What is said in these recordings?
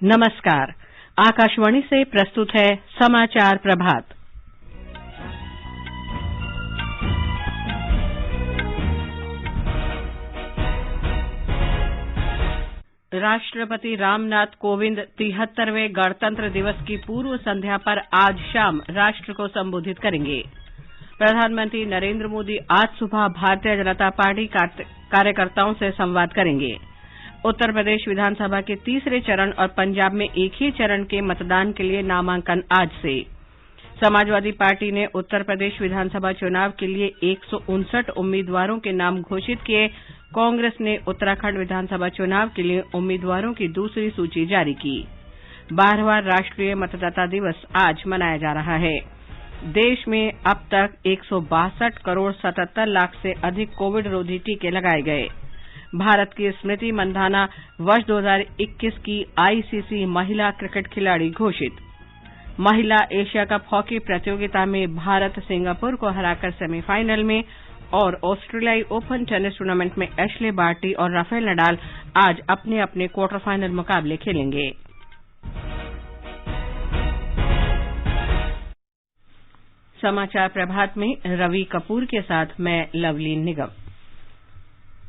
नमस्कार। आकाशवाणी से प्रस्तुत है समाचार प्रभात। राष्ट्रपति रामनाथ कोविंद 73वें गणतंत्र दिवस की पूर्व संध्या पर आज शाम राष्ट्र को संबोधित करेंगे। प्रधानमंत्री नरेंद्र मोदी आज सुबह भारतीय जनता पार्टी कार्यकर्ताओं से संवाद करेंगे। उत्तर प्रदेश विधानसभा के तीसरे चरण और पंजाब में एक ही चरण के मतदान के लिए नामांकन आज से। समाजवादी पार्टी ने उत्तर प्रदेश विधानसभा चुनाव के लिए 159 उम्मीदवारों के नाम घोषित किए। कांग्रेस ने उत्तराखंड विधानसभा चुनाव के लिए उम्मीदवारों की दूसरी सूची जारी की। 12वां राष्ट्रीय मतदाता दिवस आज मनाया जा रहा है। देश में अब तक 162 करोड़ 77 लाख से अधिक कोविड रोधी टीके लगाए गए। भारत की स्मृति मंधाना वर्ष 2021 की आईसीसी महिला क्रिकेट खिलाड़ी घोषित। महिला एशिया कप हॉकी प्रतियोगिता में भारत सिंगापुर को हराकर सेमीफाइनल में और ऑस्ट्रेलियाई ओपन टेनिस टूर्नामेंट में एशले बार्टी और राफेल नडाल आज अपने अपने क्वार्टर फाइनल मुकाबले खेलेंगे। समाचार प्रभात में रवि कपूर के साथ मैं लवलीन निगम।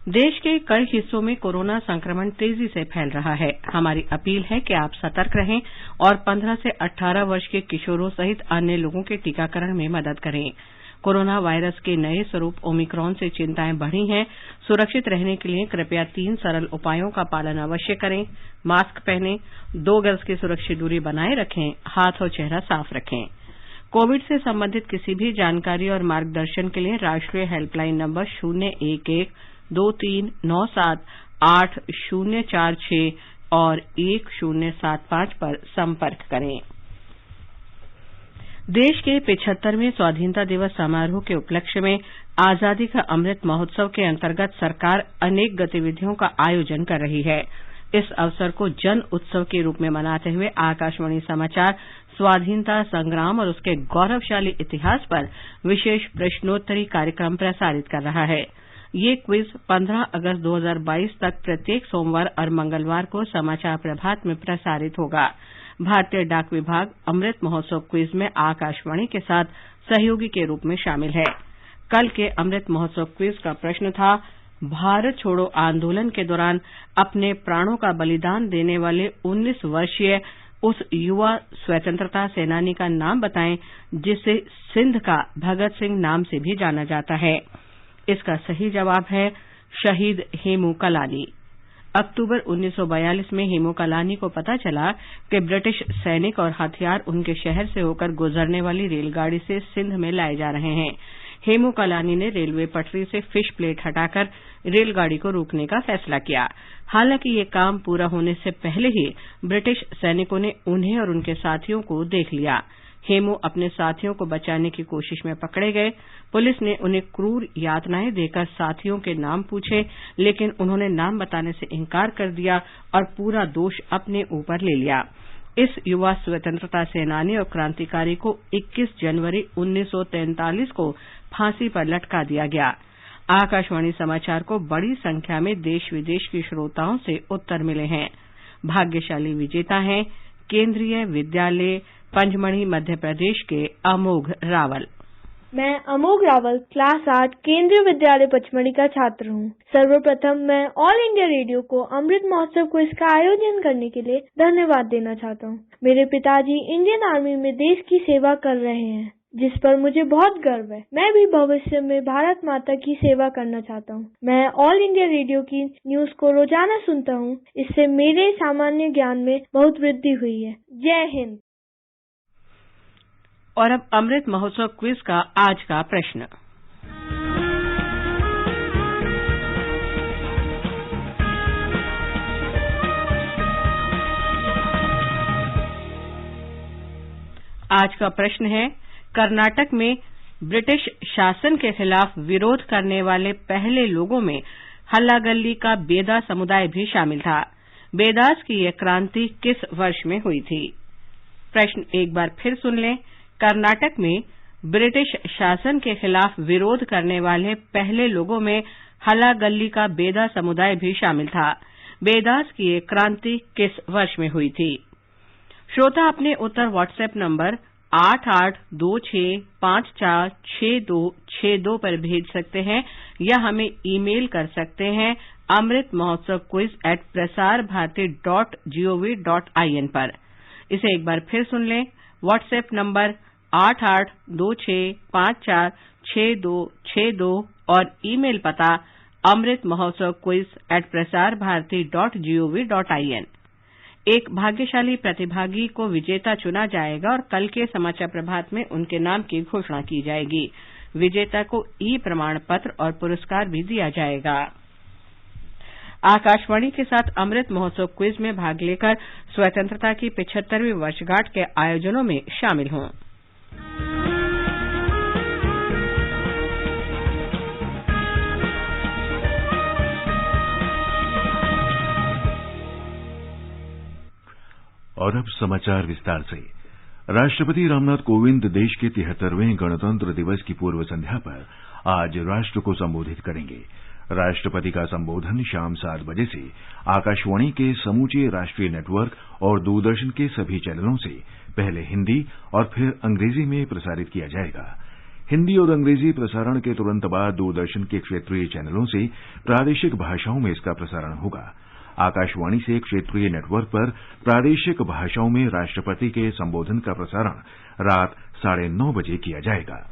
देश के कई हिस्सों में कोरोना संक्रमण तेजी से फैल रहा है। हमारी अपील है कि आप सतर्क रहें और 15 से 18 वर्ष के किशोरों सहित अन्य लोगों के टीकाकरण में मदद करें। कोरोना वायरस के नए स्वरूप ओमिक्रॉन से चिंताएं बढ़ी हैं। सुरक्षित रहने के लिए कृपया 3 सरल उपायों का पालन अवश्य करें। मास्क पहनें, 2 गज की सुरक्षित दूरी बनाए रखें, हाथ और चेहरा साफ रखें। कोविड से संबंधित किसी भी जानकारी और मार्गदर्शन के लिए राष्ट्रीय हेल्पलाइन नंबर 011-2397-8046 और 1075 पर संपर्क करें। देश के 75वें स्वाधीनता दिवस समारोह के उपलक्ष्य में आजादी का अमृत महोत्सव के अंतर्गत सरकार अनेक गतिविधियों का आयोजन कर रही है। इस अवसर को जन उत्सव के रूप में मनाते हुए आकाशवाणी समाचार स्वाधीनता संग्राम और उसके गौरवशाली इतिहास पर विशेष प्रश्नोत्तरी कार्यक्रम प्रसारित कर रहा है। ये क्विज 15 अगस्त 2022 तक प्रत्येक सोमवार और मंगलवार को समाचार प्रभात में प्रसारित होगा। भारतीय डाक विभाग अमृत महोत्सव क्विज में आकाशवाणी के साथ सहयोगी के रूप में शामिल है। कल के अमृत महोत्सव क्विज का प्रश्न था, भारत छोड़ो आंदोलन के दौरान अपने प्राणों का बलिदान देने वाले 19 वर्षीय उस युवा स्वतंत्रता सेनानी का नाम बताएं जिसे सिंध का भगत सिंह नाम से भी जाना जाता है। इसका सही जवाब है शहीद हेमू कलानी। अक्टूबर 1942 में हेमू कलानी को पता चला कि ब्रिटिश सैनिक और हथियार उनके शहर से होकर गुजरने वाली रेलगाड़ी से सिंध में लाए जा रहे हैं। हेमू कलानी ने रेलवे पटरी से फिश प्लेट हटाकर रेलगाड़ी को रोकने का फैसला किया। हालांकि ये काम पूरा होने से पहले ही ब्रिटिश सैनिकों ने उन्हें और उनके साथियों को देख लिया। हेमू अपने साथियों को बचाने की कोशिश में पकड़े गए। पुलिस ने उन्हें क्रूर यातनाएं देकर साथियों के नाम पूछे, लेकिन उन्होंने नाम बताने से इनकार कर दिया और पूरा दोष अपने ऊपर ले लिया। इस युवा स्वतंत्रता सेनानी और क्रांतिकारी को 21 जनवरी 1943 को फांसी पर लटका दिया गया। आकाशवाणी समाचार को बड़ी संख्या में देश विदेश के श्रोताओं से उत्तर मिले हैं। भाग्यशाली विजेता हैं केंद्रीय विद्यालय पंचमढ़ी मध्य प्रदेश के अमोघ रावल। मैं अमोघ रावल क्लास 8 केंद्रीय विद्यालय पचमढ़ी का छात्र हूँ। सर्वप्रथम मैं ऑल इंडिया रेडियो को अमृत महोत्सव को इसका आयोजन करने के लिए धन्यवाद देना चाहता हूँ। मेरे पिताजी इंडियन आर्मी में देश की सेवा कर रहे हैं, जिस पर मुझे बहुत गर्व है। मैं भी भविष्य में भारत माता की सेवा करना चाहता हूँ। मैं ऑल इंडिया रेडियो की न्यूज को रोजाना सुनता हूँ। इससे मेरे सामान्य ज्ञान में बहुत वृद्धि हुई है। जय हिंद। और अब अमृत महोत्सव क्विज का आज का प्रश्न। आज का प्रश्न है, कर्नाटक में ब्रिटिश शासन के खिलाफ विरोध करने वाले पहले लोगों में हल्लागल्ली का बेदा समुदाय भी शामिल था। बेदास की यह क्रांति किस वर्ष में हुई थी? प्रश्न एक बार फिर सुन लें। कर्नाटक में ब्रिटिश शासन के खिलाफ विरोध करने वाले पहले लोगों में हल्लागल्ली का बेदा समुदाय भी शामिल था। बेदास की ये क्रांति किस वर्ष में हुई थी? श्रोता अपने उत्तर व्हाट्सएप नंबर 8826546262 पर भेज सकते हैं या हमें ईमेल कर सकते हैं amritmahotsav@prasarbharati.gov.in पर। इसे एक बार फिर सुन लें। व्हाट्सएप नंबर 8826546262 और ईमेल पता amritmahotsav@prasarbharati.gov.in। एक भाग्यशाली प्रतिभागी को विजेता चुना जाएगा और कल के समाचार प्रभात में उनके नाम की घोषणा की जाएगी। विजेता को ई प्रमाण पत्र और पुरस्कार भी दिया जाएगा। आकाशवाणी के साथ अमृत महोत्सव क्विज में भाग लेकर स्वतंत्रता की 75वीं वर्षगांठ के आयोजनों में शामिल हों। और अब समाचार विस्तार से। राष्ट्रपति रामनाथ कोविंद देश के 73वें गणतंत्र दिवस की पूर्व संध्या पर आज राष्ट्र को संबोधित करेंगे। राष्ट्रपति का संबोधन शाम 7 बजे से आकाशवाणी के समूचे राष्ट्रीय नेटवर्क और दूरदर्शन के सभी चैनलों से पहले हिंदी और फिर अंग्रेजी में प्रसारित किया जाएगा। हिंदी और अंग्रेजी प्रसारण के तुरंत बाद दूरदर्शन के क्षेत्रीय चैनलों से प्रादेशिक भाषाओं में इसका प्रसारण होगा। आकाशवाणी से क्षेत्रीय नेटवर्क पर प्रादेशिक भाषाओं में राष्ट्रपति के संबोधन का प्रसारण रात 9:30 बजे किया जाएगा।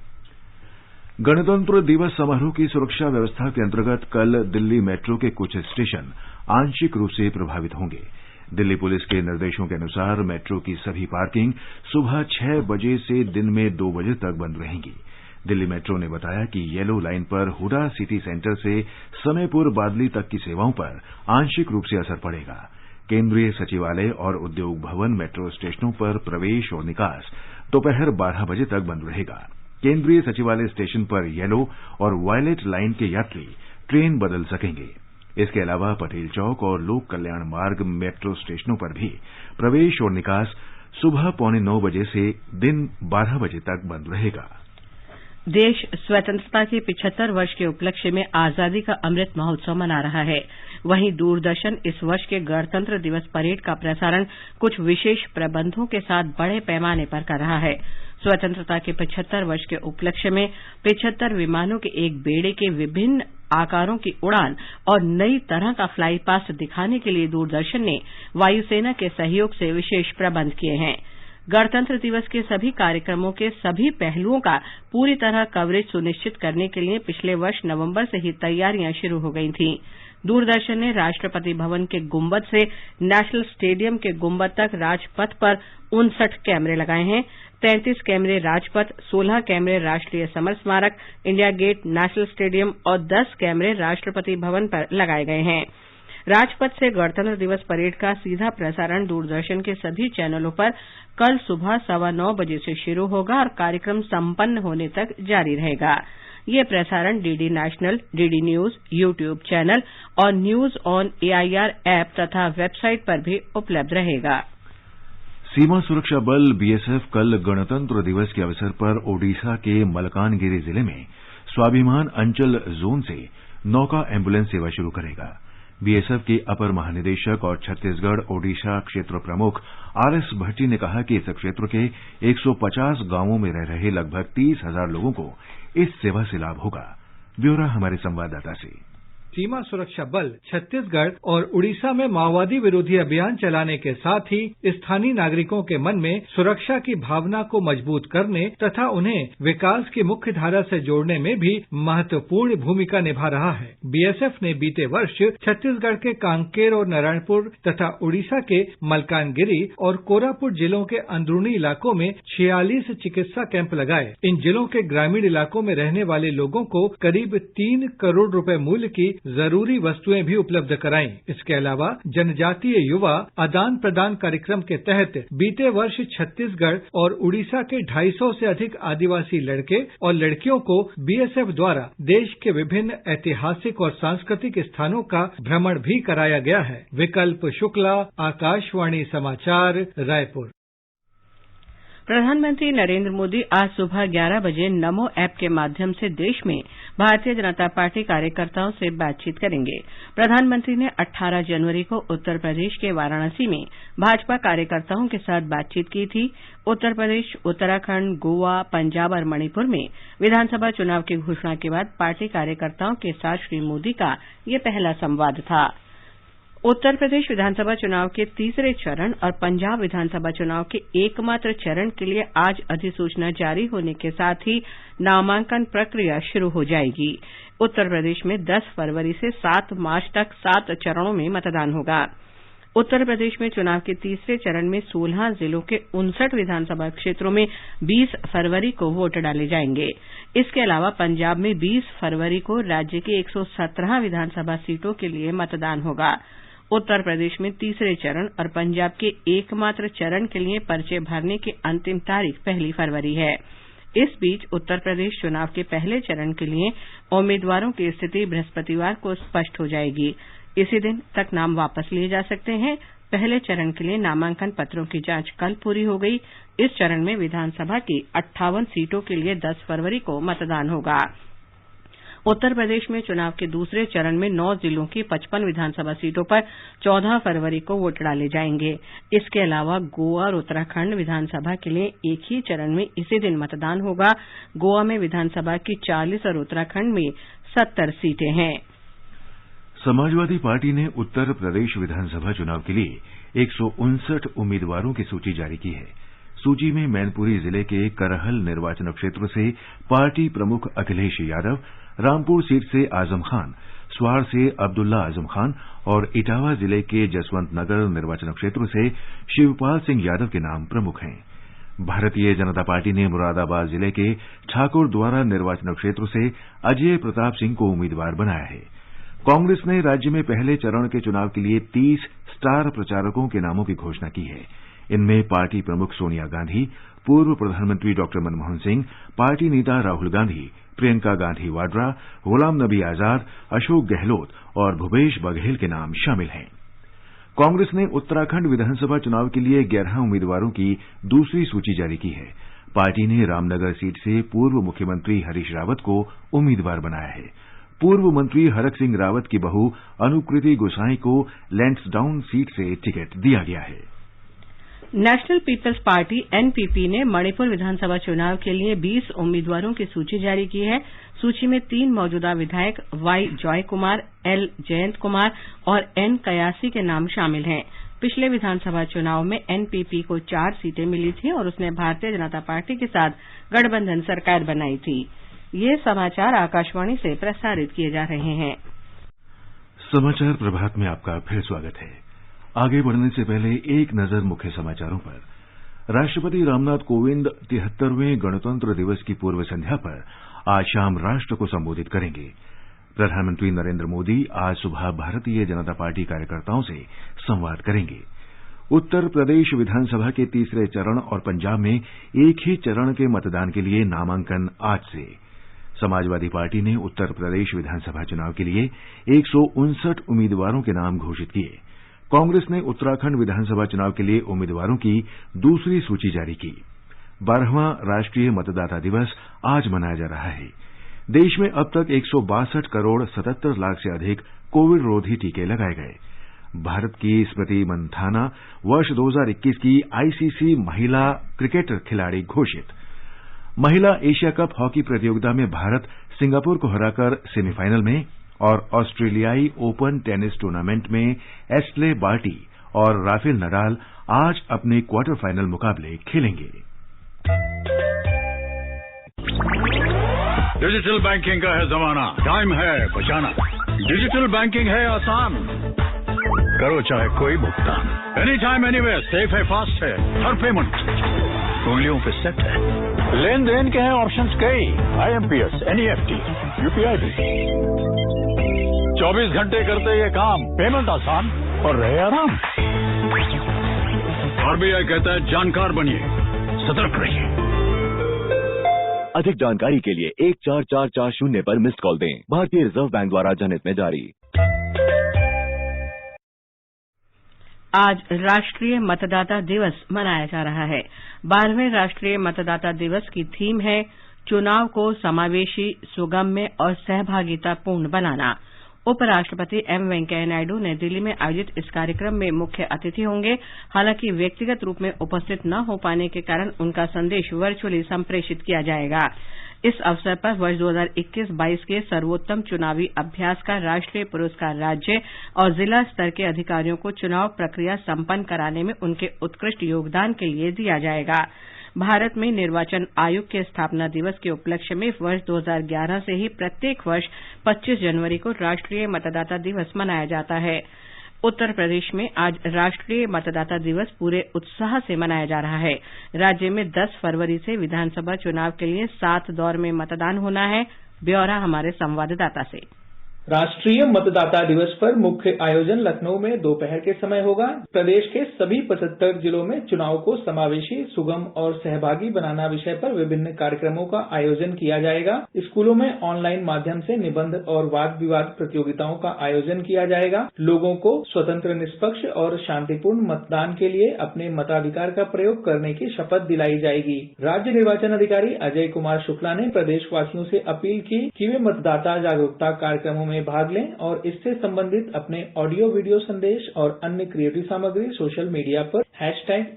गणतंत्र दिवस समारोह की सुरक्षा व्यवस्था के अंतर्गत कल दिल्ली मेट्रो के कुछ स्टेशन आंशिक रूप से प्रभावित होंगे। दिल्ली पुलिस के निर्देशों के अनुसार मेट्रो की सभी पार्किंग सुबह 6 बजे से दिन में 2 बजे तक बंद रहेंगी। दिल्ली मेट्रो ने बताया कि येलो लाइन पर हुडा सिटी सेंटर से समयपुर बादली तक की सेवाओं पर आंशिक रूप से असर पड़ेगा। केंद्रीय सचिवालय और उद्योग भवन मेट्रो स्टेशनों पर प्रवेश और निकास दोपहर 12 बजे तक बंद रहेगा। केंद्रीय सचिवालय स्टेशन पर येलो और वायलेट लाइन के यात्री ट्रेन बदल सकेंगे। इसके अलावा पटेल चौक और लोक कल्याण मार्ग मेट्रो स्टेशनों पर भी प्रवेश और निकास सुबह 8:45 बजे से दिन 12 बजे तक बंद रहेगा। देश स्वतंत्रता के 75 वर्ष के उपलक्ष्य में आजादी का अमृत महोत्सव मना रहा है। वहीं दूरदर्शन इस वर्ष के गणतंत्र दिवस परेड का प्रसारण कुछ विशेष प्रबंधों के साथ बड़े पैमाने पर कर रहा है। स्वतंत्रता के 75 वर्ष के उपलक्ष्य में 75 विमानों के एक बेड़े के विभिन्न आकारों की उड़ान और नई तरह का फ्लाई पास्ट दिखाने के लिए दूरदर्शन ने वायुसेना के सहयोग से विशेष प्रबंध किए हैं। गणतंत्र दिवस के सभी कार्यक्रमों के सभी पहलुओं का पूरी तरह कवरेज सुनिश्चित करने के लिए पिछले वर्ष नवंबर से ही तैयारियां शुरू हो गई थीं। दूरदर्शन ने राष्ट्रपति भवन के गुंबद से नेशनल स्टेडियम के गुंबद तक राजपथ पर 59 कैमरे लगाए हैं। 33 कैमरे राजपथ, 16 कैमरे राष्ट्रीय समर स्मारक, इंडिया गेट, नेशनल स्टेडियम और 10 कैमरे राष्ट्रपति भवन पर लगाए गए हैं। राजपथ से गणतंत्र दिवस परेड का सीधा प्रसारण दूरदर्शन के सभी चैनलों पर कल सुबह 9:15 बजे से शुरू होगा और कार्यक्रम संपन्न होने तक जारी रहेगा। ये प्रसारण DD national, DD news, YouTube channel और न्यूज ऑन एआईआर ऐप तथा वेबसाइट पर भी उपलब्ध रहेगा। सीमा सुरक्षा बल बीएसएफ कल गणतंत्र दिवस के अवसर पर ओडिशा के मलकानगिरी जिले में स्वाभिमान अंचल जोन से नौका एम्बुलेंस सेवा शुरू करेगा। बीएसएफ के अपर महानिदेशक और छत्तीसगढ़ ओडिशा क्षेत्र प्रमुख आरएस भट्टी ने कहा कि इस क्षेत्र के 150 गांवों में रह रहे लगभग 30,000 लोगों को इस सेवा से लाभ होगा। ब्यौरा हमारे संवाददाता से। सीमा सुरक्षा बल छत्तीसगढ़ और उड़ीसा में माओवादी विरोधी अभियान चलाने के साथ ही स्थानीय नागरिकों के मन में सुरक्षा की भावना को मजबूत करने तथा उन्हें विकास की मुख्य धारा से जोड़ने में भी महत्वपूर्ण भूमिका निभा रहा है। बीएसएफ ने बीते वर्ष छत्तीसगढ़ के कांकेर और नारायणपुर तथा उड़ीसा के मलकानगिरी और कोरापुट जिलों के अंदरूनी इलाकों में 46 चिकित्सा कैंप लगाए। इन जिलों के ग्रामीण इलाकों में रहने वाले लोगों को करीब 3 करोड़ रुपए मूल्य की जरूरी वस्तुएं भी उपलब्ध कराईं। इसके अलावा जनजातीय युवा आदान प्रदान कार्यक्रम के तहत बीते वर्ष छत्तीसगढ़ और उड़ीसा के 250 से अधिक आदिवासी लड़के और लड़कियों को बीएसएफ द्वारा देश के विभिन्न ऐतिहासिक और सांस्कृतिक स्थानों का भ्रमण भी कराया गया है। विकल्प शुक्ला, आकाशवाणी समाचार, रायपुर। प्रधानमंत्री नरेंद्र मोदी आज सुबह 11 बजे नमो ऐप के माध्यम से देश में भारतीय जनता पार्टी कार्यकर्ताओं से बातचीत करेंगे। प्रधानमंत्री ने 18 जनवरी को उत्तर प्रदेश के वाराणसी में भाजपा कार्यकर्ताओं के साथ बातचीत की थी। उत्तर प्रदेश, उत्तराखंड, गोवा, पंजाब और मणिपुर में विधानसभा चुनाव की घोषणा के बाद पार्टी कार्यकर्ताओं के साथ श्री मोदी का यह पहला संवाद था। उत्तर प्रदेश विधानसभा चुनाव के तीसरे चरण और पंजाब विधानसभा चुनाव के एकमात्र चरण के लिए आज अधिसूचना जारी होने के साथ ही नामांकन प्रक्रिया शुरू हो जाएगी। उत्तर प्रदेश में 10 फरवरी से 7 मार्च तक 7 चरणों में मतदान होगा। उत्तर प्रदेश में चुनाव के तीसरे चरण में 16 जिलों के 59 विधानसभा क्षेत्रों में 20 फरवरी को वोट डाले जाएंगे। इसके अलावा पंजाब में 20 फरवरी को राज्य की 117 विधानसभा सीटों के लिए मतदान होगा। उत्तर प्रदेश में तीसरे चरण और पंजाब के एकमात्र चरण के लिए पर्चे भरने की अंतिम तारीख 1 फरवरी है। इस बीच उत्तर प्रदेश चुनाव के पहले चरण के लिए उम्मीदवारों की स्थिति बृहस्पतिवार को स्पष्ट हो जाएगी। इसी दिन तक नाम वापस लिए जा सकते हैं। पहले चरण के लिए नामांकन पत्रों की जांच कल पूरी हो गई। इस चरण में विधानसभा की 58 सीटों के लिए 10 फरवरी को मतदान होगा। उत्तर प्रदेश में चुनाव के दूसरे चरण में 9 जिलों की 55 विधानसभा सीटों पर 14 फरवरी को वोट डाले जाएंगे। इसके अलावा गोवा और उत्तराखंड विधानसभा के लिए एक ही चरण में इसी दिन मतदान होगा। गोवा में विधानसभा की 40 और उत्तराखंड में 70 सीटें हैं। समाजवादी पार्टी ने उत्तर प्रदेश विधानसभा चुनाव के लिए 159 उम्मीदवारों की सूची जारी की है। सूची में मैनपुरी जिले के करहल निर्वाचन क्षेत्र से पार्टी प्रमुख अखिलेश यादव, रामपुर सीट से आजम खान, स्वार से अब्दुल्ला आजम खान और इटावा जिले के जसवंत नगर निर्वाचन क्षेत्र से शिवपाल सिंह यादव के नाम प्रमुख हैं। भारतीय जनता पार्टी ने मुरादाबाद जिले के ठाकुरद्वारा निर्वाचन क्षेत्र से अजय प्रताप सिंह को उम्मीदवार बनाया है। कांग्रेस ने राज्य में पहले चरण के चुनाव के लिए 30 स्टार प्रचारकों के नामों की घोषणा की है। इनमें पार्टी प्रमुख सोनिया गांधी, पूर्व प्रधानमंत्री डॉक्टर मनमोहन सिंह, पार्टी नेता राहुल गांधी, प्रियंका गांधी वाड्रा, गुलाम नबी आजाद, अशोक गहलोत और भूपेश बघेल के नाम शामिल हैं। कांग्रेस ने उत्तराखंड विधानसभा चुनाव के लिए 11 उम्मीदवारों की दूसरी सूची जारी की है। पार्टी ने रामनगर सीट से पूर्व मुख्यमंत्री हरीश रावत को उम्मीदवार बनाया है। पूर्व मंत्री हरक सिंह रावत की बहू अनुकृति गोसाई को लैंसडाउन सीट से टिकट दिया गया है। नेशनल पीपल्स पार्टी एनपीपी ने मणिपुर विधानसभा चुनाव के लिए 20 उम्मीदवारों की सूची जारी की है। सूची में 3 मौजूदा विधायक वाई जॉय कुमार, एल जयंत कुमार और एन कयासी के नाम शामिल हैं। पिछले विधानसभा चुनाव में एनपीपी को 4 सीटें मिली थी और उसने भारतीय जनता पार्टी के साथ गठबंधन सरकार बनाई थी। ये समाचार आकाशवाणी से प्रसारित किए जा रहे हैं। समाचार प्रभात में आपका फिर स्वागत है। आगे बढ़ने से पहले एक नजर मुख्य समाचारों पर। राष्ट्रपति रामनाथ कोविंद 73वें गणतंत्र दिवस की पूर्व संध्या पर आज शाम राष्ट्र को संबोधित करेंगे। प्रधानमंत्री नरेंद्र मोदी आज सुबह भारतीय जनता पार्टी कार्यकर्ताओं से संवाद करेंगे। उत्तर प्रदेश विधानसभा के तीसरे चरण और पंजाब में एक ही चरण के मतदान के लिए नामांकन आज से। समाजवादी पार्टी ने उत्तर प्रदेश विधानसभा चुनाव के लिए 159 उम्मीदवारों के नाम घोषित किए। कांग्रेस ने उत्तराखंड विधानसभा चुनाव के लिए उम्मीदवारों की दूसरी सूची जारी की। 12वां राष्ट्रीय मतदाता दिवस आज मनाया जा रहा है। देश में अब तक 162 करोड़ 77 लाख से अधिक कोविड रोधी टीके लगाए गए। भारत की स्मृति मंधाना वर्ष 2021 की आईसीसी महिला क्रिकेट खिलाड़ी घोषित। महिला एशिया कप हॉकी प्रतियोगिता में भारत सिंगापुर को हराकर सेमीफाइनल में और ऑस्ट्रेलियाई ओपन टेनिस टूर्नामेंट में एस्ले बार्टी और राफेल नडाल आज अपने क्वार्टर फाइनल मुकाबले खेलेंगे। डिजिटल बैंकिंग का है जमाना, टाइम है बचाना। डिजिटल बैंकिंग है आसान, करो चाहे कोई भुगतान, एनी टाइम एनीवेयर, सेफ है, फास्ट है, हर पेमेंट उंगलियों पे सेट है। लेन देन के हैं ऑप्शंस कई, आईएमपीएस, एनईएफटी, यूपीआई भी। 24 घंटे करते ये काम, पेमेंट आसान और रहे आराम। आरबीआई कहता है जानकार बनिए, सतर्क रहिए। अधिक जानकारी के लिए 14440 पर मिस्ड कॉल दें। भारतीय रिजर्व बैंक द्वारा जनहित में जारी। आज राष्ट्रीय मतदाता दिवस मनाया जा रहा है। 12वें राष्ट्रीय मतदाता दिवस की थीम है चुनाव को समावेशी, सुगम्य और सहभागितापूर्ण बनाना। उपराष्ट्रपति एम वेंकैया नायडू नई दिल्ली में आयोजित इस कार्यक्रम में मुख्य अतिथि होंगे। हालांकि व्यक्तिगत रूप में उपस्थित न हो पाने के कारण उनका संदेश वर्चुअली संप्रेषित किया जाएगा। इस अवसर पर वर्ष 2021-22 के सर्वोत्तम चुनावी अभ्यास का राष्ट्रीय पुरस्कार राज्य और जिला स्तर के अधिकारियों को चुनाव प्रक्रिया संपन्न कराने में उनके उत्कृष्ट योगदान के लिए दिया जाएगा। भारत में निर्वाचन आयोग के स्थापना दिवस के उपलक्ष्य में वर्ष 2011 से ही प्रत्येक वर्ष 25 जनवरी को राष्ट्रीय मतदाता दिवस मनाया जाता है। उत्तर प्रदेश में आज राष्ट्रीय मतदाता दिवस पूरे उत्साह से मनाया जा रहा है। राज्य में 10 फरवरी से विधानसभा चुनाव के लिए 7 दौर में मतदान होना है। ब्यौरा हमारे संवाददाता से। राष्ट्रीय मतदाता दिवस पर मुख्य आयोजन लखनऊ में दोपहर के समय होगा। प्रदेश के सभी 75 जिलों में चुनाव को समावेशी, सुगम और सहभागी बनाना विषय पर विभिन्न कार्यक्रमों का आयोजन किया जाएगा। स्कूलों में ऑनलाइन माध्यम से निबंध और वाद विवाद प्रतियोगिताओं का आयोजन किया जाएगा। लोगों को स्वतंत्र, निष्पक्ष और शांतिपूर्ण मतदान के लिए अपने मताधिकार का प्रयोग करने की शपथ दिलाई जाएगी। राज्य निर्वाचन अधिकारी अजय कुमार शुक्ला ने प्रदेशवासियों से अपील की कि वे मतदाता जागरूकता कार्यक्रमों में भाग लें और इससे संबंधित अपने ऑडियो वीडियो संदेश और अन्य क्रिएटिव सामग्री सोशल मीडिया पर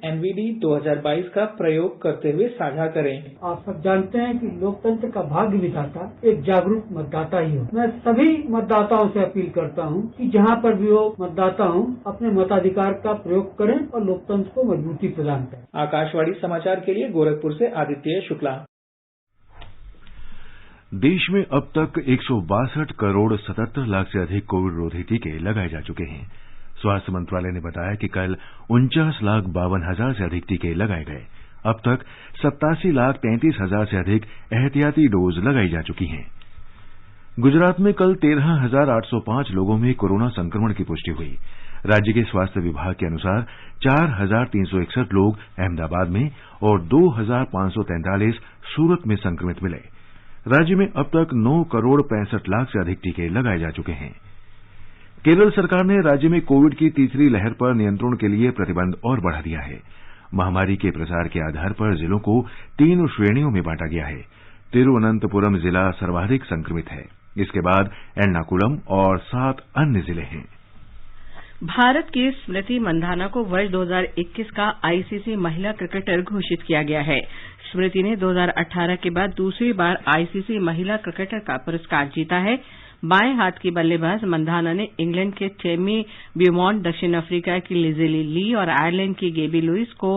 #NVD2022 का प्रयोग करते हुए साझा करें। आप सब जानते हैं कि लोकतंत्र का भाग्य विधाता एक जागरूक मतदाता ही हो। मैं सभी मतदाताओं से अपील करता हूं कि जहां पर भी वो मतदाता हों, अपने मताधिकार का प्रयोग करें और लोकतंत्र को मजबूती प्रदान करें। आकाशवाणी समाचार के लिए गोरखपुर से आदित्य शुक्ला। देश में अब तक 162 करोड़ 77 लाख से अधिक कोविड रोधी टीके लगाए जा चुके हैं। स्वास्थ्य मंत्रालय ने बताया कि कल 49,52,000 से अधिक टीके लगाए गए। अब तक 87,33,000 से अधिक एहतियाती डोज लगाई जा चुकी हैं। गुजरात में कल 13,805 लोगों में कोरोना संक्रमण की पुष्टि हुई। राज्य के स्वास्थ्य विभाग के अनुसार 4,361 लोग अहमदाबाद में और 2,543 सूरत में संक्रमित मिले। राज्य में अब तक 9 करोड़ 65 लाख से अधिक टीके लगाए जा चुके हैं। केरल सरकार ने राज्य में कोविड की तीसरी लहर पर नियंत्रण के लिए प्रतिबंध और बढ़ा दिया है। महामारी के प्रसार के आधार पर जिलों को 3 श्रेणियों में बांटा गया है। तिरुवनंतपुरम जिला सर्वाधिक संक्रमित है। इसके बाद एर्नाकुलम और 7 अन्य जिले हैं। भारत की स्मृति मंधाना को वर्ष 2021 का आईसीसी महिला क्रिकेटर घोषित किया गया है। स्मृति ने 2018 के बाद दूसरी बार आईसीसी महिला क्रिकेटर का पुरस्कार जीता है। बाएं हाथ की बल्लेबाज मंधाना ने इंग्लैंड के टेमी ब्यूमॉन्ट, दक्षिण अफ्रीका की लिजेली ली और आयरलैंड की गेबी लुइस को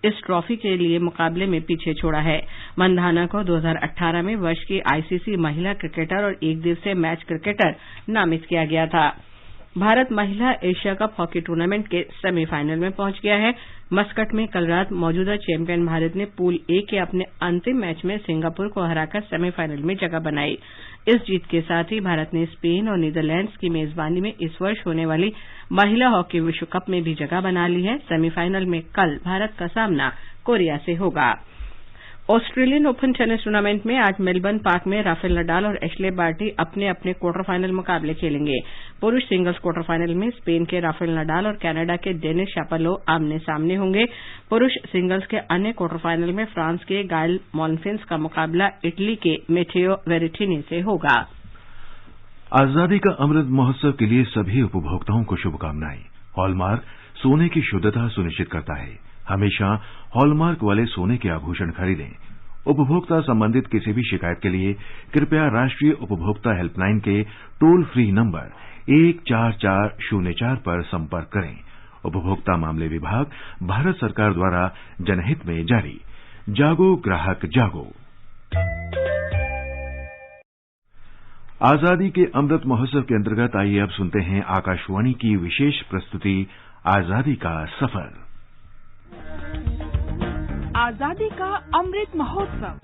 इस ट्रॉफी के लिए मुकाबले में पीछे छोड़ा है। मंधाना को 2018 में वर्ष की आईसीसी महिला क्रिकेटर और एक दिवसीय मैच क्रिकेटर नामित किया गया था। भारत महिला एशिया कप हॉकी टूर्नामेंट के सेमीफाइनल में पहुंच गया है। मस्कट में कल रात मौजूदा चैंपियन भारत ने पूल ए के अपने अंतिम मैच में सिंगापुर को हराकर सेमीफाइनल में जगह बनाई। इस जीत के साथ ही भारत ने स्पेन और नीदरलैंड्स की मेजबानी में इस वर्ष होने वाली महिला हॉकी विश्व कप में भी जगह बना ली है। सेमीफाइनल में कल भारत का सामना कोरिया से होगा। ऑस्ट्रेलियन ओपन टेनिस टूर्नामेंट में आज मेलबर्न पार्क में राफेल नडाल और एशले बार्टी अपने अपने क्वार्टर फाइनल मुकाबले खेलेंगे। पुरुष सिंगल्स क्वार्टर फाइनल में स्पेन के राफेल नडाल और कनाडा के डेनिस शापोवालोव आमने सामने होंगे। पुरुष सिंगल्स के अन्य क्वार्टर फाइनल में फ्रांस के गायल मॉनफिन्स का मुकाबला इटली के मेटेओ वेरेटिनी से होगा। आजादी का अमृत महोत्सव के लिए सभी उपभोक्ताओं को शुभकामनाएं। हॉलमार्क सोने की शुद्धता सुनिश्चित करता है। हमेशा हॉलमार्क वाले सोने के आभूषण खरीदें। उपभोक्ता संबंधित किसी भी शिकायत के लिए कृपया राष्ट्रीय उपभोक्ता हेल्पलाइन के टोल फ्री नंबर 14404 पर संपर्क करें। उपभोक्ता मामले विभाग, भारत सरकार द्वारा जनहित में जारी। जागो ग्राहक जागो। आजादी के अमृत महोत्सव के अंतर्गत आइए अब सुनते हैं आकाशवाणी की विशेष प्रस्तुति आजादी का सफर। आजादी का अमृत महोत्सव।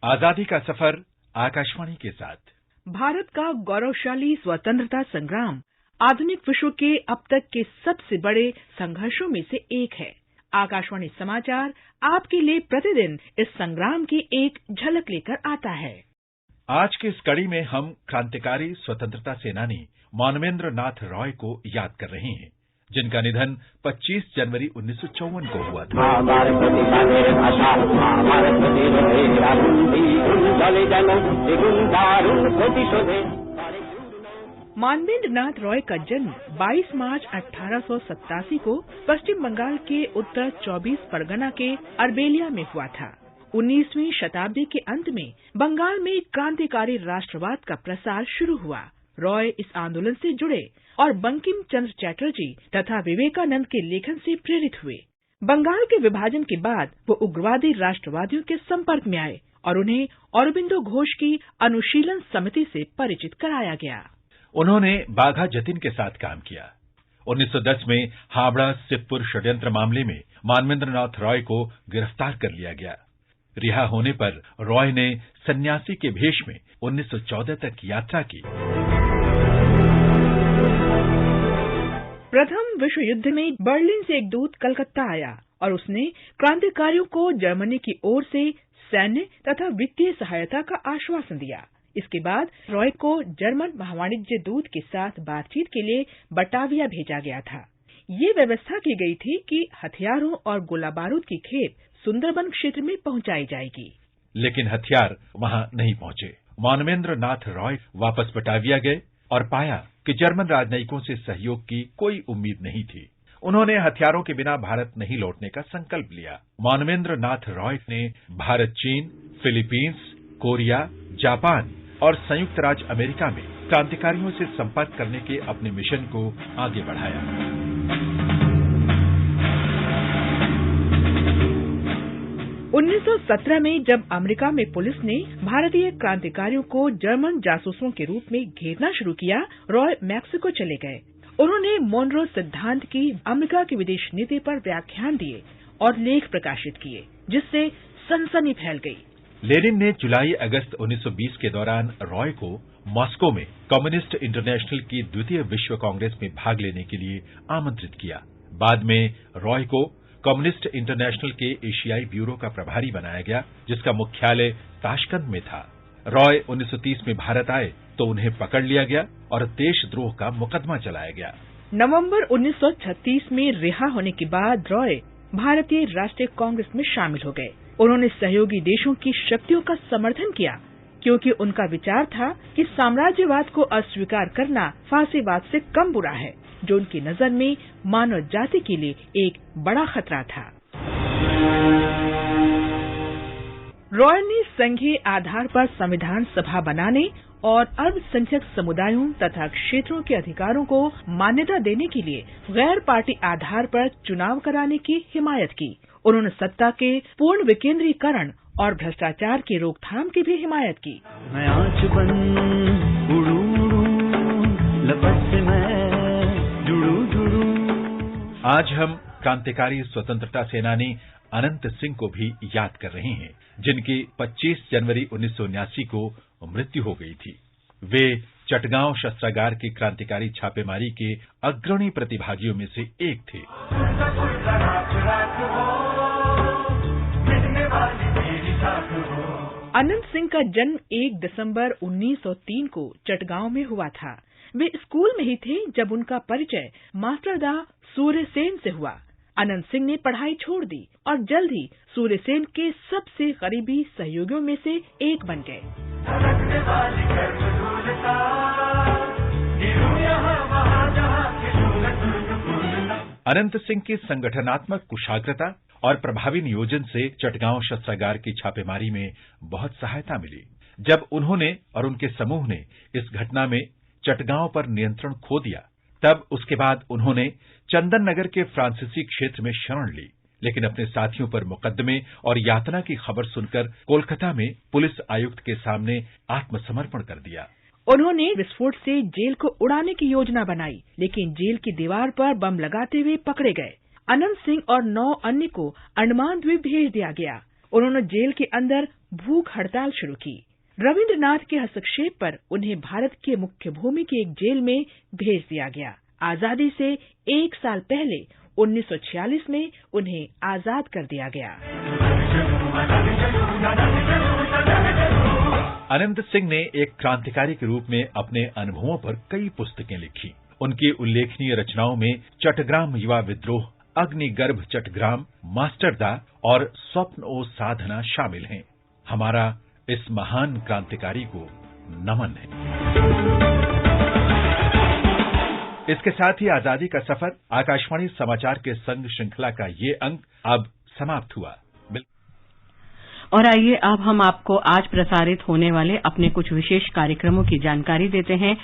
आजादी का सफर आकाशवाणी के साथ। भारत का गौरवशाली स्वतंत्रता संग्राम आधुनिक विश्व के अब तक के सबसे बड़े संघर्षों में से एक है। आकाशवाणी समाचार आपके लिए प्रतिदिन इस संग्राम की एक झलक लेकर आता है। आज की इस कड़ी में हम क्रांतिकारी स्वतंत्रता सेनानी मानवेंद्र नाथ रॉय को याद कर रहे हैं, जिनका निधन 25 जनवरी 1954 को हुआ था। मानवेंद्र नाथ रॉय का जन्म 22 मार्च 1887 को पश्चिम बंगाल के उत्तर 24 परगना के अरबेलिया में हुआ था। 19वीं शताब्दी के अंत में बंगाल में क्रांतिकारी राष्ट्रवाद का प्रसार शुरू हुआ। रॉय इस आंदोलन से जुड़े और बंकिम चंद्र चटर्जी तथा विवेकानंद के लेखन से प्रेरित हुए। बंगाल के विभाजन के बाद वो उग्रवादी राष्ट्रवादियों के संपर्क में आए और उन्हें अरबिंदो घोष की अनुशीलन समिति से परिचित कराया गया। उन्होंने बाघा जतिन के साथ काम किया। 1910 में हावड़ा सिखपुर षड्यंत्र मामले में मानवेंद्र नाथ रॉय को गिरफ्तार कर लिया गया। रिहा होने पर रॉय ने सन्यासी के भेष में 1914 तक यात्रा की। प्रथम विश्व युद्ध में बर्लिन से एक दूत कलकत्ता आया और उसने क्रांतिकारियों को जर्मनी की ओर से सैन्य तथा वित्तीय सहायता का आश्वासन दिया। इसके बाद रॉय को जर्मन महावाणिज्य दूत के साथ बातचीत के लिए बटाविया भेजा गया था। ये व्यवस्था की गई थी कि हथियारों और गोला बारूद की खेप सुंदरबन क्षेत्र में पहुंचाई जाएगी, लेकिन हथियार वहां नहीं पहुंचे। मानवेंद्र नाथ रॉय वापस बटाविया गए और पाया कि जर्मन राजनयिकों से सहयोग की कोई उम्मीद नहीं थी। उन्होंने हथियारों के बिना भारत नहीं लौटने का संकल्प लिया। मानवेंद्र नाथ रॉय ने भारत, चीन, फिलीपींस, कोरिया, जापान और संयुक्त राज्य अमेरिका में क्रांतिकारियों से संपर्क करने के अपने मिशन को आगे बढ़ाया। 1917 में जब अमेरिका में पुलिस ने भारतीय क्रांतिकारियों को जर्मन जासूसों के रूप में घेरना शुरू किया, रॉय मैक्सिको चले गए। उन्होंने मोनरो सिद्धांत की अमेरिका की विदेश नीति पर व्याख्यान दिए और लेख प्रकाशित किए, जिससे सनसनी फैल गई। लेनिन ने जुलाई-अगस्त 1920 के दौरान रॉय को मॉस्को में कम्युनिस्ट इंटरनेशनल की द्वितीय विश्व कांग्रेस में भाग लेने के लिए आमंत्रित किया। बाद में रॉय को कम्युनिस्ट इंटरनेशनल के एशियाई ब्यूरो का प्रभारी बनाया गया, जिसका मुख्यालय ताशकंद में था। रॉय 1930 में भारत आए तो उन्हें पकड़ लिया गया और देशद्रोह का मुकदमा चलाया गया। नवंबर 1936 में रिहा होने के बाद रॉय भारतीय राष्ट्रीय कांग्रेस में शामिल हो गए। उन्होंने सहयोगी देशों की शक्तियों का समर्थन किया, क्योंकि उनका विचार था कि साम्राज्यवाद को अस्वीकार करना फासीवाद से कम बुरा है, जो उनकी नजर में मानव जाति के लिए एक बड़ा खतरा था। रॉय ने संघीय आधार पर संविधान सभा बनाने और अल्पसंख्यक समुदायों तथा क्षेत्रों के अधिकारों को मान्यता देने के लिए गैर पार्टी आधार पर चुनाव कराने की हिमायत की। उन्होंने सत्ता के पूर्ण विकेंद्रीकरण और भ्रष्टाचार की रोकथाम की भी हिमायत की। मैं आज बन उड़ू लपट से मैं जुड़ू जुड़ू। आज हम क्रांतिकारी स्वतंत्रता सेनानी अनंत सिंह को भी याद कर रहे हैं, जिनकी 25 जनवरी 1979 को मृत्यु हो गई थी। वे चटगांव शस्त्रागार की क्रांतिकारी छापेमारी के अग्रणी प्रतिभागियों में से एक थे। अनंत सिंह का जन्म 1 दिसंबर 1903 को चटगांव में हुआ था। वे स्कूल में ही थे जब उनका परिचय मास्टरदा सूर्यसेन से हुआ। अनंत सिंह ने पढ़ाई छोड़ दी और जल्द ही सूर्यसेन के सबसे करीबी सहयोगियों में से एक बन गए। अनंत सिंह की संगठनात्मक कुशाग्रता और प्रभावी नियोजन से चटगांव शस्त्रागार की छापेमारी में बहुत सहायता मिली। जब उन्होंने और उनके समूह ने इस घटना में चटगांव पर नियंत्रण खो दिया, तब उसके बाद उन्होंने चंदन नगर के फ्रांसीसी क्षेत्र में शरण ली, लेकिन अपने साथियों पर मुकदमे और यातना की खबर सुनकर कोलकाता में पुलिस आयुक्त के सामने आत्मसमर्पण कर दिया। उन्होंने विस्फोट से जेल को उड़ाने की योजना बनाई, लेकिन जेल की दीवार पर बम लगाते हुए पकड़े गए। अनंत सिंह और 9 अन्य को अंडमान द्वीप भेज दिया गया। उन्होंने जेल के अंदर भूख हड़ताल शुरू की। रविंद्रनाथ के हस्तक्षेप पर उन्हें भारत के मुख्य भूमि की एक जेल में भेज दिया गया। आजादी से 1 साल पहले 1946 में उन्हें आजाद कर दिया गया। अनंत सिंह ने एक क्रांतिकारी के रूप में अपने अनुभवों पर कई पुस्तकें लिखी। उनकी उल्लेखनीय रचनाओं में चट्टग्राम युवा विद्रोह, अग्निगर्भ चट्टग्राम, मास्टरदा और स्वप्न ओ साधना शामिल हैं। हमारा इस महान क्रांतिकारी को नमन है। इसके साथ ही आजादी का सफर आकाशवाणी समाचार के संग श्रृंखला का ये अंक अब समाप्त हुआ। और आइए अब हम आपको आज प्रसारित होने वाले अपने कुछ विशेष कार्यक्रमों की जानकारी देते हैं।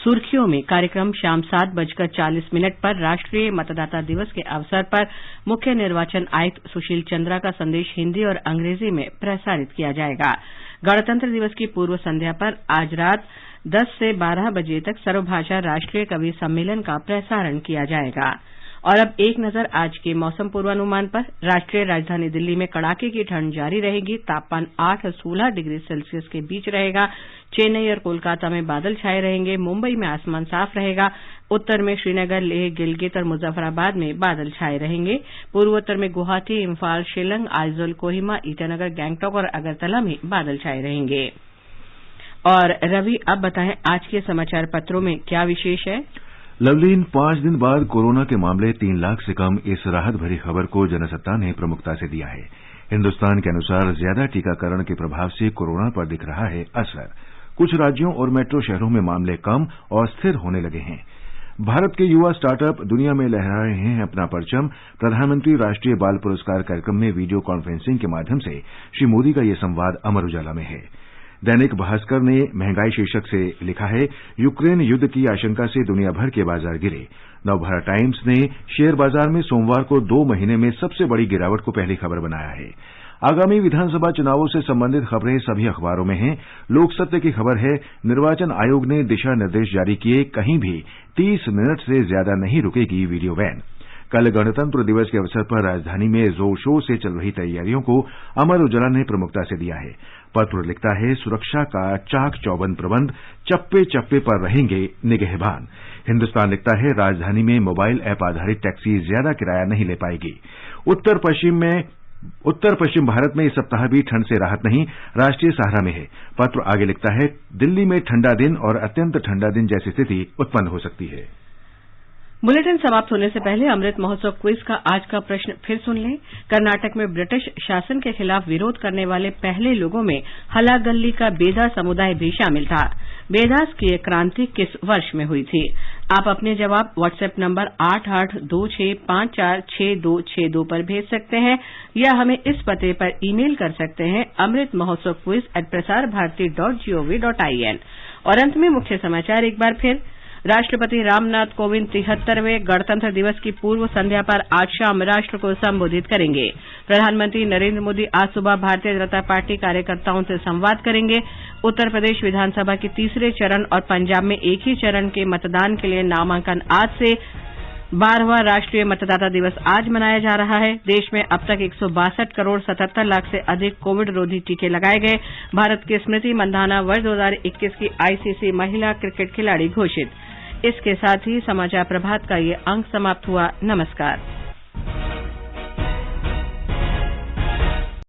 सुर्खियों में कार्यक्रम शाम 7:40 पर राष्ट्रीय मतदाता दिवस के अवसर पर मुख्य निर्वाचन आयुक्त सुशील चंद्रा का संदेश हिंदी और अंग्रेजी में प्रसारित किया जाएगा। गणतंत्र दिवस की पूर्व संध्या पर आज रात 10 से 12 बजे तक सर्वभाषा राष्ट्रीय कवि सम्मेलन का प्रसारण किया जाएगा। और अब एक नजर आज के मौसम पूर्वानुमान पर। राष्ट्रीय राजधानी दिल्ली में कड़ाके की ठंड जारी रहेगी। तापमान 8 और 16 डिग्री सेल्सियस के बीच रहेगा। चेन्नई और कोलकाता में बादल छाए रहेंगे। मुंबई में आसमान साफ रहेगा। उत्तर में श्रीनगर, लेह, गिलगित और मुजफ्फराबाद में बादल छाए रहेंगे। पूर्वोत्तर में गुवाहाटी, इम्फाल, शिलंग, आइजोल, कोहिमा, ईटानगर, गैंगटॉक और अगरतला में बादल छाए रहेंगे। और रवि, अब बताएं आज के समाचार पत्रों में क्या विशेष है। लवलीन, 5 दिन बाद कोरोना के मामले 3 लाख से कम, इस राहत भरी खबर को जनसत्ता ने प्रमुखता से दिया है। हिन्दुस्तान के अनुसार ज्यादा टीकाकरण के प्रभाव से कोरोना पर दिख रहा है असर। कुछ राज्यों और मेट्रो शहरों में मामले कम और स्थिर होने लगे हैं। भारत के युवा स्टार्टअप दुनिया में लहरा रहे हैं अपना परचम। प्रधानमंत्री राष्ट्रीय बाल पुरस्कार कार्यक्रम में वीडियो कॉन्फ्रेंसिंग के माध्यम से श्री मोदी का ये संवाद अमर उजाला में है। दैनिक भास्कर ने महंगाई शीर्षक से लिखा है, यूक्रेन युद्ध की आशंका से दुनिया भर के बाजार गिरे। नवभारत टाइम्स ने शेयर बाजार में सोमवार को 2 महीने में सबसे बड़ी गिरावट को पहली खबर बनाया है। आगामी विधानसभा चुनावों से संबंधित खबरें सभी अखबारों में हैं। लोकसत्य की खबर है, निर्वाचन आयोग ने दिशा निर्देश जारी किए, कहीं भी 30 मिनट से ज्यादा नहीं रुकेगी वीडियो वैन। कल गणतंत्र दिवस के अवसर पर राजधानी में जोर शोर से चल रही तैयारियों को अमर उजाला ने प्रमुखता से दिया है। पत्र लिखता है, सुरक्षा का चाक चौबंद प्रबंध, चप्पे चप्पे पर रहेंगे निगहबान। हिन्दुस्तान लिखता है, राजधानी में मोबाइल ऐप आधारित टैक्सी ज्यादा किराया नहीं ले पाएगी। उत्तर पश्चिम भारत में इस सप्ताह भी ठंड से राहत नहीं, राष्ट्रीय सहारा में है। पत्र आगे लिखता है, दिल्ली में ठंडा दिन और अत्यंत ठंडा दिन जैसी स्थिति उत्पन्न हो सकती है। बुलेटिन समाप्त होने से पहले अमृत महोत्सव क्विज का आज का प्रश्न फिर सुन लें। कर्नाटक में ब्रिटिश शासन के खिलाफ विरोध करने वाले पहले लोगों में हलागल्ली का बेदा समुदाय भी शामिल था। बेदास की क्रांति किस वर्ष में हुई थी? आप अपने जवाब व्हाट्सएप नंबर 8826546262 पर भेज सकते हैं या हमें इस पते पर ईमेल कर सकते हैं amritmahotsav@prasarbharati.gov.in। और अंत में मुख्य समाचार एक बार फिर। राष्ट्रपति रामनाथ कोविंद 73वें गणतंत्र दिवस की पूर्व संध्या पर आज शाम राष्ट्र को संबोधित करेंगे। प्रधानमंत्री नरेंद्र मोदी आज सुबह भारतीय जनता पार्टी कार्यकर्ताओं से संवाद करेंगे। उत्तर प्रदेश विधानसभा के तीसरे चरण और पंजाब में एक ही चरण के मतदान के लिए नामांकन आज से। 12वां राष्ट्रीय मतदाता दिवस आज मनाया जा रहा है। देश में अब तक 162 करोड़ 77 लाख से अधिक कोविड रोधी टीके लगाए गए। भारत की स्मृति मंधाना वर्ष 2021 की आईसीसी महिला क्रिकेट खिलाड़ी घोषित। इसके साथ ही समाचार प्रभात का ये अंक समाप्त हुआ। नमस्कार।